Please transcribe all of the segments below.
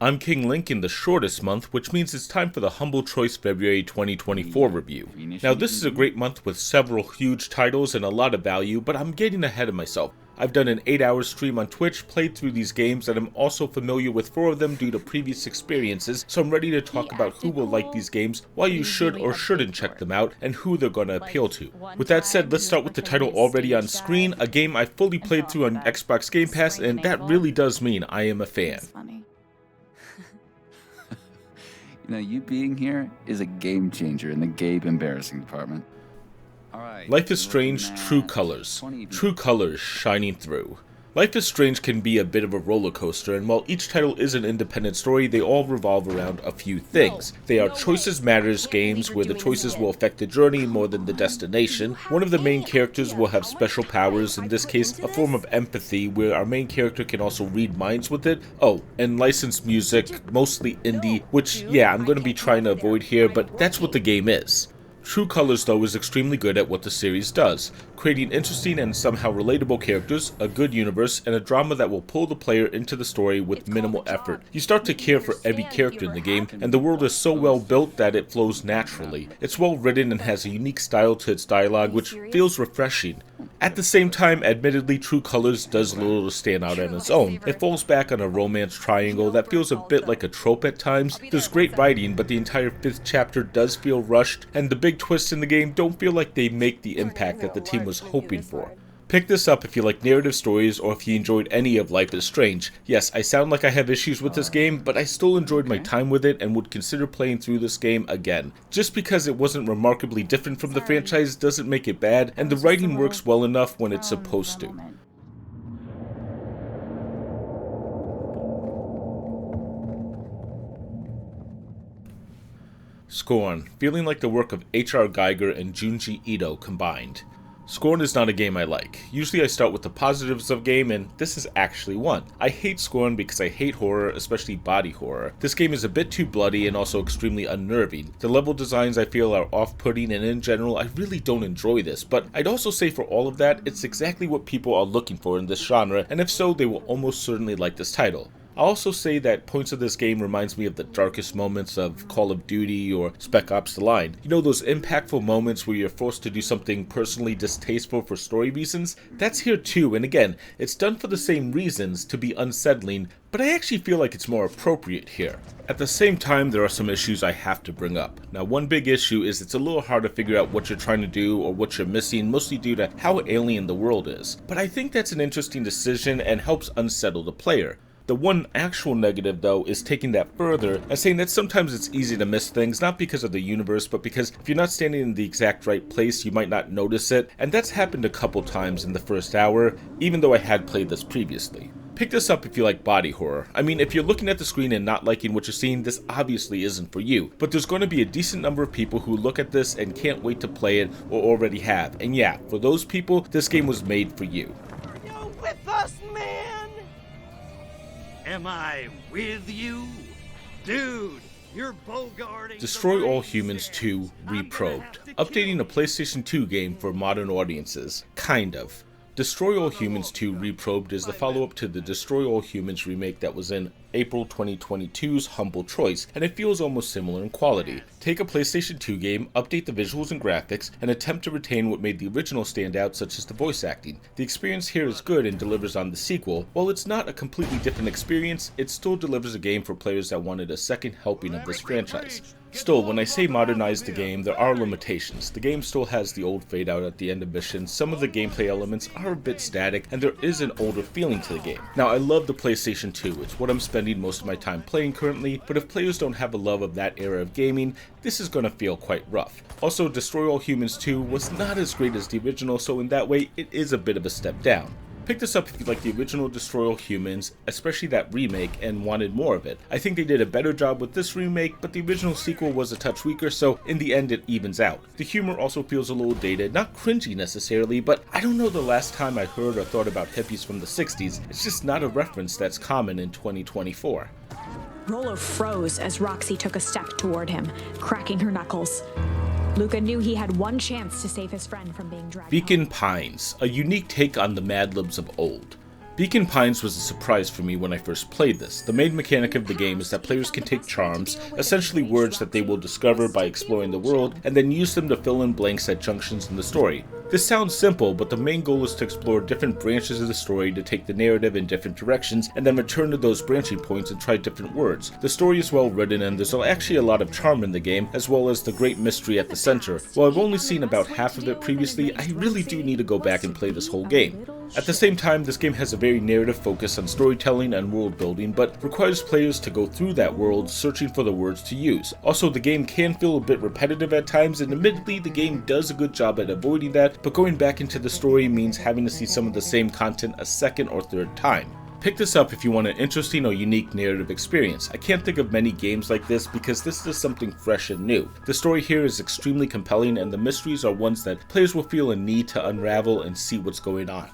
I'm King Link in the shortest month, which means it's time for the Humble Choice February 2024 review. Now this is a great month with several huge titles and a lot of value, but I'm getting ahead of myself. I've done an 8-hour stream on Twitch, played through these games, and I'm also familiar with 4 of them due to previous experiences, so I'm ready to talk about who will like these games, why you should or shouldn't check them out, and who they're going to appeal to. With that said, let's start with the title already on screen, a game I fully played through on Xbox Game Pass, and that really does mean I am a fan. You know, you being here is a game changer in the Gabe embarrassing department. Life is Strange True Colors. True Colors shining through. Life is Strange can be a bit of a roller coaster, and while each title is an independent story, they all revolve around a few things. They are Choices Matters games where the choices will affect the journey more than the destination. One of the main characters will have special powers, in this case a form of empathy, where our main character can also read minds with it. Oh, and licensed music, mostly indie, which yeah, I'm going to be trying to avoid here, but that's what the game is. True Colors, though, is extremely good at what the series does, creating interesting and somehow relatable characters, a good universe, and a drama that will pull the player into the story with minimal effort. You start to care for every character in the game, and the world is so well built that it flows naturally. It's well written and has a unique style to its dialogue, which feels refreshing. At the same time, admittedly, True Colors does little to stand out on its own. It falls back on a romance triangle that feels a bit like a trope at times. There's great writing, but the entire 5th chapter does feel rushed, and the big twists in the game don't feel like they make the impact that the team was hoping for. Pick this up if you like narrative stories or if you enjoyed any of Life is Strange. Yes, I sound like I have issues with this game, but I still enjoyed my time with it and would consider playing through this game again. Just because it wasn't remarkably different from the franchise doesn't make it bad, and the writing works well enough when it's supposed to. Scorn, feeling like the work of H.R. Geiger and Junji Ito combined. Scorn is not a game I like. Usually I start with the positives of a game, and this is actually one. I hate Scorn because I hate horror, especially body horror. This game is a bit too bloody and also extremely unnerving. The level designs I feel are off-putting, and in general I really don't enjoy this, but I'd also say for all of that, it's exactly what people are looking for in this genre, and if so, they will almost certainly like this title. I'll also say that points of this game reminds me of the darkest moments of Call of Duty or Spec Ops: The Line. You know, those impactful moments where you're forced to do something personally distasteful for story reasons? That's here too, and again, it's done for the same reasons, to be unsettling, but I actually feel like it's more appropriate here. At the same time, there are some issues I have to bring up. Now, one big issue is it's a little hard to figure out what you're trying to do or what you're missing, mostly due to how alien the world is. But I think that's an interesting decision and helps unsettle the player. The one actual negative, though, is taking that further and saying that sometimes it's easy to miss things, not because of the universe, but because if you're not standing in the exact right place, you might not notice it, and that's happened a couple times in the first hour, even though I had played this previously. Pick this up if you like body horror. I mean, if you're looking at the screen and not liking what you're seeing, this obviously isn't for you, but there's going to be a decent number of people who look at this and can't wait to play it or already have, and yeah, for those people, this game was made for you. Are you with us, man? Am I with you? Dude, you're bogarting. Destroy All Humans 2 Reprobed. Updating a PlayStation 2 game for modern audiences. Kind of. Destroy All Humans 2 Reprobed is the follow-up to the Destroy All Humans remake that was in April 2022's Humble Choice, and it feels almost similar in quality. Take a PlayStation 2 game, update the visuals and graphics, and attempt to retain what made the original stand out, such as the voice acting. The experience here is good and delivers on the sequel. While it's not a completely different experience, it still delivers a game for players that wanted a second helping of this franchise. Still, when I say modernize the game, there are limitations. The game still has the old fade out at the end of missions, some of the gameplay elements are a bit static, and there is an older feeling to the game. Now, I love the PlayStation 2, it's what I'm spending most of my time playing currently, but if players don't have a love of that era of gaming, this is gonna feel quite rough. Also, Destroy All Humans 2 was not as great as the original, so in that way, it is a bit of a step down. Pick this up if you like the original Destroy All Humans, especially that remake, and wanted more of it. I think they did a better job with this remake, but the original sequel was a touch weaker, so in the end it evens out. The humor also feels a little dated, not cringy necessarily, but I don't know the last time I heard or thought about hippies from the 60s. It's just not a reference that's common in 2024. Rolo froze as Roxy took a step toward him, cracking her knuckles. Luca knew he had one chance to save his friend from being dragged Beacon home. Pines, a unique take on the Mad Libs of old. Beacon Pines was a surprise for me when I first played this. The main mechanic of the game is that players can take charms, essentially words that they will discover by exploring the world, and then use them to fill in blanks at junctions in the story. This sounds simple, but the main goal is to explore different branches of the story to take the narrative in different directions, and then return to those branching points and try different words. The story is well written, and there's actually a lot of charm in the game, as well as the great mystery at the center. While I've only seen about half of it previously, I really do need to go back and play this whole game. At the same time, this game has a very narrative focus on storytelling and world building, but requires players to go through that world searching for the words to use. Also, the game can feel a bit repetitive at times, and admittedly the game does a good job at avoiding that, but going back into the story means having to see some of the same content a second or third time. Pick this up if you want an interesting or unique narrative experience. I can't think of many games like this because this is something fresh and new. The story here is extremely compelling, and the mysteries are ones that players will feel a need to unravel and see what's going on.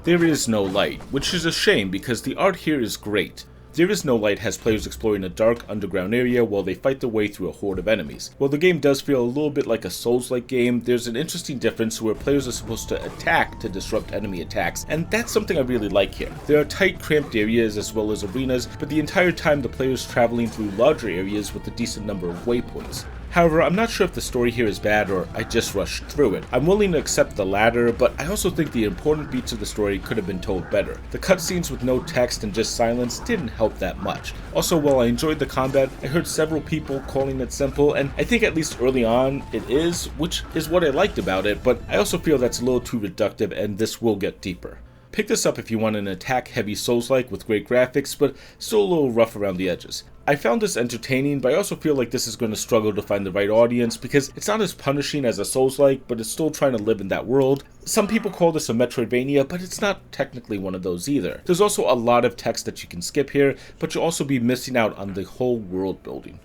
There is no light, which is a shame because the art here is great. There is no light has players exploring a dark underground area while they fight their way through a horde of enemies. While the game does feel a little bit like a Souls-like game, there's an interesting difference where players are supposed to attack to disrupt enemy attacks, and that's something I really like here. There are tight, cramped areas as well as arenas, but the entire time the player is traveling through larger areas with a decent number of waypoints. However, I'm not sure if the story here is bad or I just rushed through it. I'm willing to accept the latter, but I also think the important beats of the story could have been told better. The cutscenes with no text and just silence didn't help that much. Also, while I enjoyed the combat, I heard several people calling it simple, and I think at least early on it is, which is what I liked about it, but I also feel that's a little too reductive and this will get deeper. Pick this up if you want an attack-heavy Souls-like with great graphics, but still a little rough around the edges. I found this entertaining, but I also feel like this is going to struggle to find the right audience because it's not as punishing as a Souls-like, but it's still trying to live in that world. Some people call this a Metroidvania, but it's not technically one of those either. There's also a lot of text that you can skip here, but you'll also be missing out on the whole world building.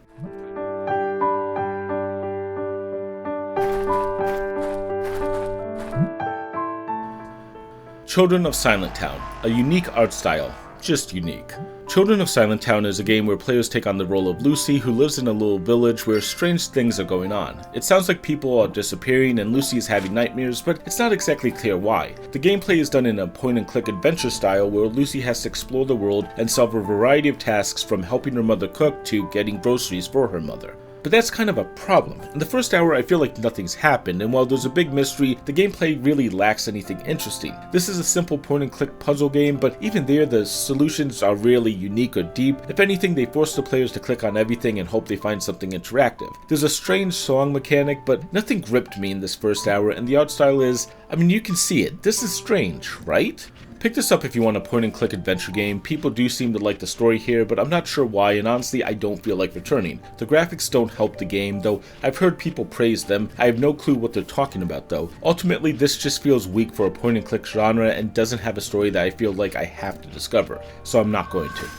Children of Silentown, a unique art style, just unique. Children of Silentown is a game where players take on the role of Lucy, who lives in a little village where strange things are going on. It sounds like people are disappearing and Lucy is having nightmares, but it's not exactly clear why. The gameplay is done in a point-and-click adventure style where Lucy has to explore the world and solve a variety of tasks from helping her mother cook to getting groceries for her mother. But that's kind of a problem. In the first hour, I feel like nothing's happened, and while there's a big mystery, the gameplay really lacks anything interesting. This is a simple point-and-click puzzle game, but even there, the solutions are rarely unique or deep. If anything, they force the players to click on everything and hope they find something interactive. There's a strange song mechanic, but nothing gripped me in this first hour, and the art style is, I mean, you can see it. This is strange, right? Pick this up if you want a point-and-click adventure game. People do seem to like the story here, but I'm not sure why, and honestly, I don't feel like returning. The graphics don't help the game, though I've heard people praise them. I have no clue what they're talking about, though. Ultimately, this just feels weak for a point-and-click genre and doesn't have a story that I feel like I have to discover, so I'm not going to.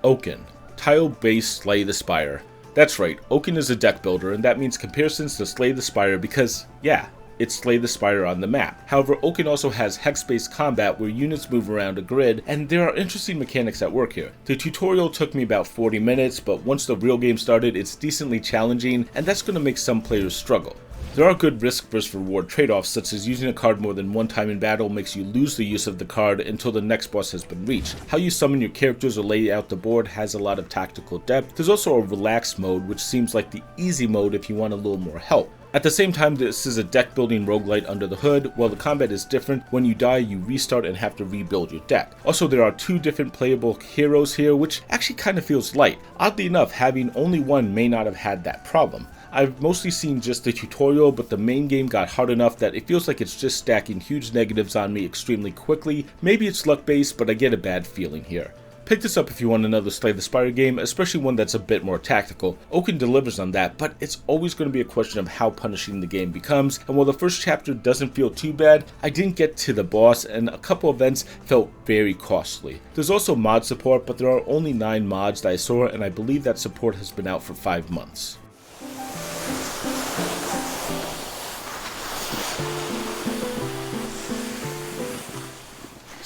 Oaken, tile-based Slay the Spire. That's right, Oaken is a deck builder, and that means comparisons to Slay the Spire because, yeah, it's Slay the Spire on the map. However, Oaken also has hex-based combat where units move around a grid, and there are interesting mechanics at work here. The tutorial took me about 40 minutes, but once the real game started, it's decently challenging, and that's going to make some players struggle. There are good risk versus reward trade-offs, such as using a card more than one time in battle makes you lose the use of the card until the next boss has been reached. How you summon your characters or lay out the board has a lot of tactical depth. There's also a relaxed mode, which seems like the easy mode if you want a little more help. At the same time, this is a deck building roguelite under the hood. While the combat is different, when you die you restart and have to rebuild your deck. Also, there are two different playable heroes here, which actually kind of feels light. Oddly enough, having only one may not have had that problem. I've mostly seen just the tutorial, but the main game got hard enough that it feels like it's just stacking huge negatives on me extremely quickly. Maybe it's luck based, but I get a bad feeling here. Pick this up if you want another Slay the Spire game, especially one that's a bit more tactical. Oaken delivers on that, but it's always going to be a question of how punishing the game becomes, and while the first chapter doesn't feel too bad, I didn't get to the boss and a couple events felt very costly. There's also mod support, but there are only 9 mods that I saw, and I believe that support has been out for 5 months.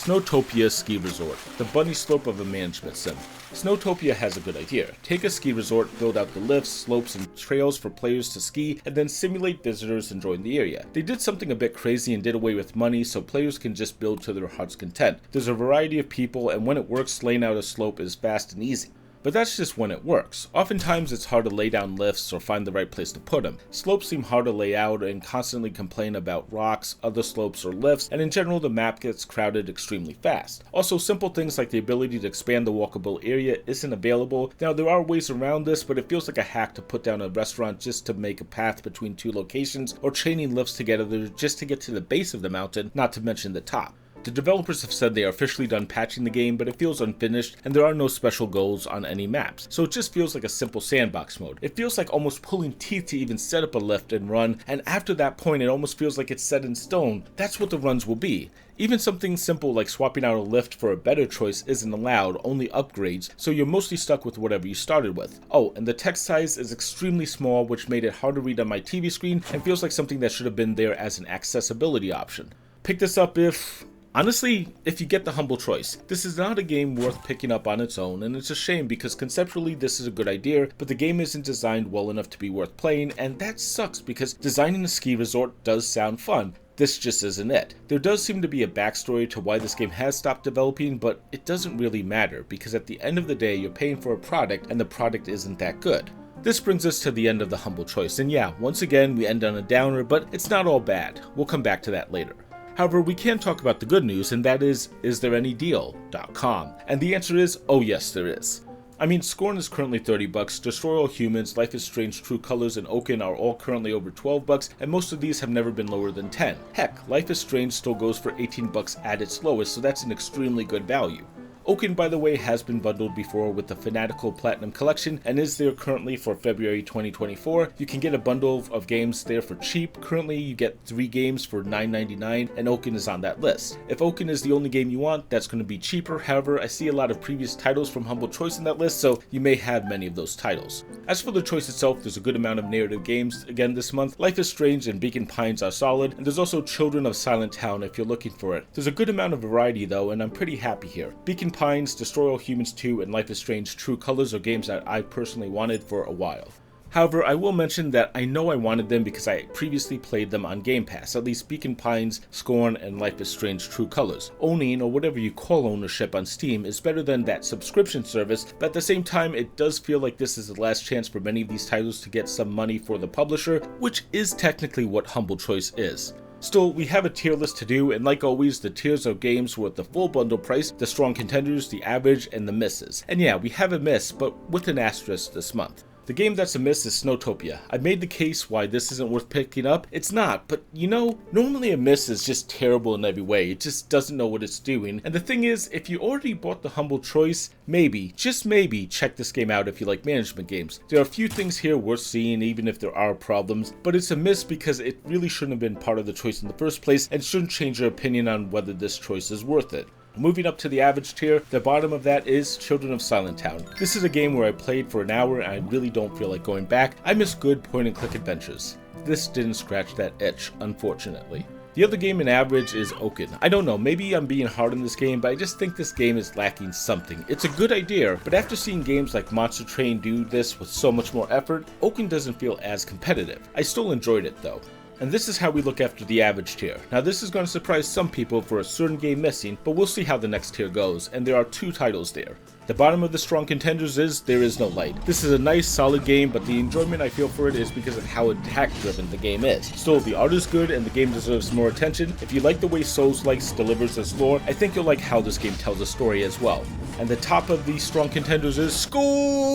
Snowtopia Ski Resort, the bunny slope of a management sim. Snowtopia has a good idea. Take a ski resort, build out the lifts, slopes, and trails for players to ski, and then simulate visitors enjoying the area. They did something a bit crazy and did away with money so players can just build to their heart's content. There's a variety of people, and when it works, laying out a slope is fast and easy. But that's just when it works. Oftentimes it's hard to lay down lifts or find the right place to put them. Slopes seem hard to lay out and constantly complain about rocks, other slopes, or lifts, and in general the map gets crowded extremely fast. Also, simple things like the ability to expand the walkable area isn't available. Now there are ways around this, but it feels like a hack to put down a restaurant just to make a path between two locations, or chaining lifts together just to get to the base of the mountain, not to mention the top. The developers have said they are officially done patching the game, but it feels unfinished and there are no special goals on any maps, so it just feels like a simple sandbox mode. It feels like almost pulling teeth to even set up a lift and run, and after that point it almost feels like it's set in stone. That's what the runs will be. Even something simple like swapping out a lift for a better choice isn't allowed, only upgrades, so you're mostly stuck with whatever you started with. Oh, and the text size is extremely small, which made it hard to read on my TV screen and feels like something that should have been there as an accessibility option. Pick this up Honestly, if you get the humble choice. This is not a game worth picking up on its own, and it's a shame because conceptually this is a good idea, but the game isn't designed well enough to be worth playing, and that sucks because designing a ski resort does sound fun. This just isn't it. There does seem to be a backstory to why this game has stopped developing, but it doesn't really matter because at the end of the day you're paying for a product and the product isn't that good. This brings us to the end of the humble choice, and yeah, once again we end on a downer, but it's not all bad. We'll come back to that later. However, we can talk about the good news, and that is there any deal.com? And the answer is, oh yes, there is. I mean, Scorn is currently $30, Destroy All Humans, Life is Strange, True Colors, and Oaken are all currently over $12, and most of these have never been lower than 10. Heck, Life is Strange still goes for $18 at its lowest, so that's an extremely good value. Oaken, by the way, has been bundled before with the Fanatical Platinum Collection and is there currently for February 2024. You can get a bundle of games there for cheap. Currently, you get 3 games for $9.99 and Oaken is on that list. If Oaken is the only game you want, that's going to be cheaper. However, I see a lot of previous titles from Humble Choice in that list, so you may have many of those titles. As for the choice itself, there's a good amount of narrative games again this month. Life is Strange and Beacon Pines are solid, and there's also Children of Silentown if you're looking for it. There's a good amount of variety though, and I'm pretty happy here. Beacon Pines, Destroy All Humans 2, and Life is Strange True Colors are games that I personally wanted for a while. However, I will mention that I know I wanted them because I previously played them on Game Pass, at least Beacon Pines, Scorn, and Life is Strange True Colors. Owning, or whatever you call ownership on Steam, is better than that subscription service, but at the same time it does feel like this is the last chance for many of these titles to get some money for the publisher, which is technically what Humble Choice is. Still, we have a tier list to do, and like always, the tiers are games with the full bundle price, the strong contenders, the average, and the misses. And yeah, we have a miss, but with an asterisk this month. The game that's a miss is Snowtopia. I've made the case why this isn't worth picking up. It's not, but you know, normally a miss is just terrible in every way. It just doesn't know what it's doing. And the thing is, if you already bought the Humble Choice, maybe, just maybe, check this game out if you like management games. There are a few things here worth seeing even if there are problems, but it's a miss because it really shouldn't have been part of the choice in the first place and shouldn't change your opinion on whether this choice is worth it. Moving up to the average tier, the bottom of that is Children of Silentown. This is a game where I played for an hour and I really don't feel like going back. I miss good point-and-click adventures. This didn't scratch that itch, unfortunately. The other game in average is Oaken. I don't know, maybe I'm being hard on this game, but I just think this game is lacking something. It's a good idea, but after seeing games like Monster Train do this with so much more effort, Oaken doesn't feel as competitive. I still enjoyed it though. And this is how we look after the average tier. Now this is going to surprise some people for a certain game missing, but we'll see how the next tier goes, and there are 2 titles there. The bottom of the strong contenders is There Is No Light. This is a nice, solid game, but the enjoyment I feel for it is because of how attack-driven the game is. Still, the art is good and the game deserves more attention. If you like the way Souls-Likes delivers its lore, I think you'll like how this game tells a story as well. And the top of the strong contenders is Scorn.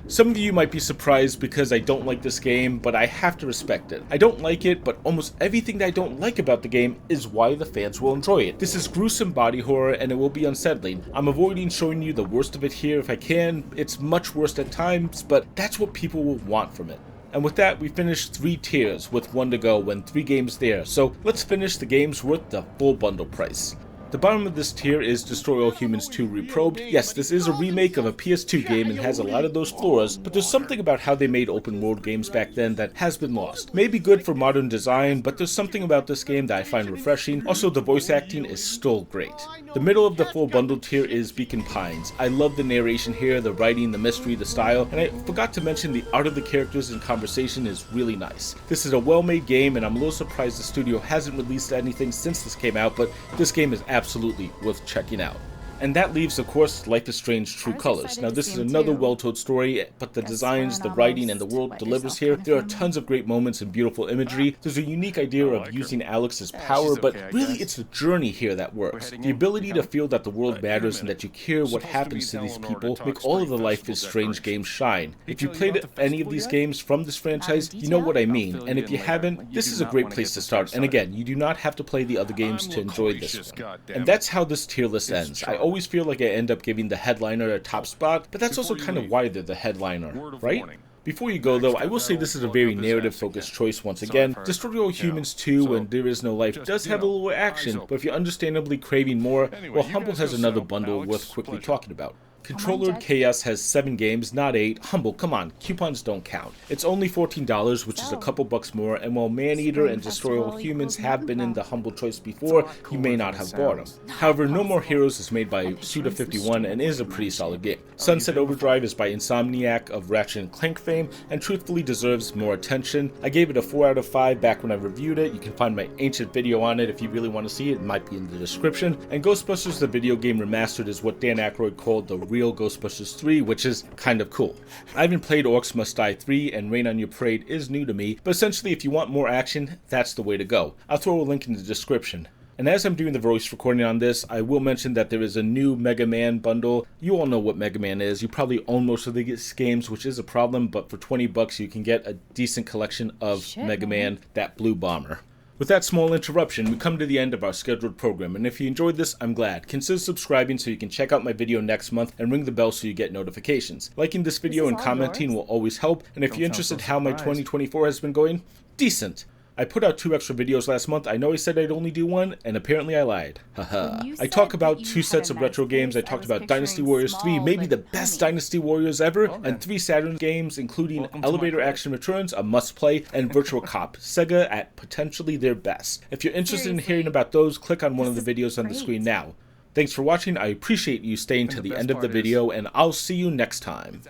Some of you might be surprised because I don't like this game, but I have to respect it. I don't like it, but almost everything that I don't like about the game is why the fans will enjoy it. This is gruesome body horror and it will be unsettling. I'm avoiding showing you the worst of it here if I can. It's much worse at times, but that's what people will want from it. And with that, we finished 3 tiers with 1 to go and 3 games there. So let's finish the games worth the full bundle price. The bottom of this tier is Destroy All Humans 2 Reprobed. Yes, this is a remake of a PS2 game and has a lot of those flaws, but there's something about how they made open world games back then that has been lost. Maybe good for modern design, but there's something about this game that I find refreshing. Also, the voice acting is still great. The middle of the full bundle tier is Beacon Pines. I love the narration here, the writing, the mystery, the style, and I forgot to mention the art of the characters and conversation is really nice. This is a well-made game, and I'm a little surprised the studio hasn't released anything since this came out, but this game is absolutely worth checking out. And that leaves, of course, Life is Strange True Colors. Now, this is another well-told story, but the designs, the writing, and the world delivers here. There are tons of great moments and beautiful imagery. There's a unique idea of using Alex's power, but really it's the journey here that works. The ability to feel that the world matters and that you care what happens to these people make all of the Life is Strange games shine. If you played any of these games from this franchise, you know what I mean. And if you haven't, this is a great place to start. And again, you do not have to play the other games to enjoy this one. And that's how this tier list ends. I always feel like I end up giving the headliner a top spot, but that's also kind of why they're the headliner, right? Before you go though, I will say this is a very narrative-focused choice once again. Destroy All Humans 2 and There Is No Life does have a little action, but if you're understandably craving more, well, Humble has another bundle worth quickly talking about. Controller Chaos has 7 games, not 8. Humble, come on, coupons don't count. It's only $14, which is a couple bucks more, and while Maneater and Destroy All Humans have been in the Humble choice before, you may not have bought them. However, No More Heroes is made by Suda51 and is a pretty solid game. Sunset Overdrive is by Insomniac of Ratchet & Clank fame, and truthfully deserves more attention. I gave it a 4 out of 5 back when I reviewed it. You can find my ancient video on it if you really want to see it. It might be in the description. And Ghostbusters the video game remastered is what Dan Aykroyd called the real Ghostbusters 3, which is kind of cool. I haven't played Orcs Must Die 3, and Rain on Your Parade is new to me, but essentially if you want more action, that's the way to go. I'll throw a link in the description. And as I'm doing the voice recording on this, I will mention that there is a new Mega Man bundle. You all know what Mega Man is. You probably own most of these games, which is a problem, but for 20 bucks you can get a decent collection of Mega Man, that blue bomber. With that small interruption, we come to the end of our scheduled program, and if you enjoyed this, I'm glad. Consider subscribing so you can check out my video next month and ring the bell so you get notifications. Liking this video and commenting will always help, and if you're interested how my 2024 has been going, decent. I put out 2 extra videos last month. I know I said I'd only do 1, and apparently I lied. Haha. I talk about 2 sets of retro games. I talked about Dynasty Warriors 3, maybe the best Dynasty Warriors ever, and 3 Saturn games, including Elevator Action Returns, a must-play, and Virtual Cop, Sega at potentially their best. If you're interested in hearing about those, click on one of the videos on the screen now. Thanks for watching. I appreciate you staying to the end of the video, and I'll see you next time.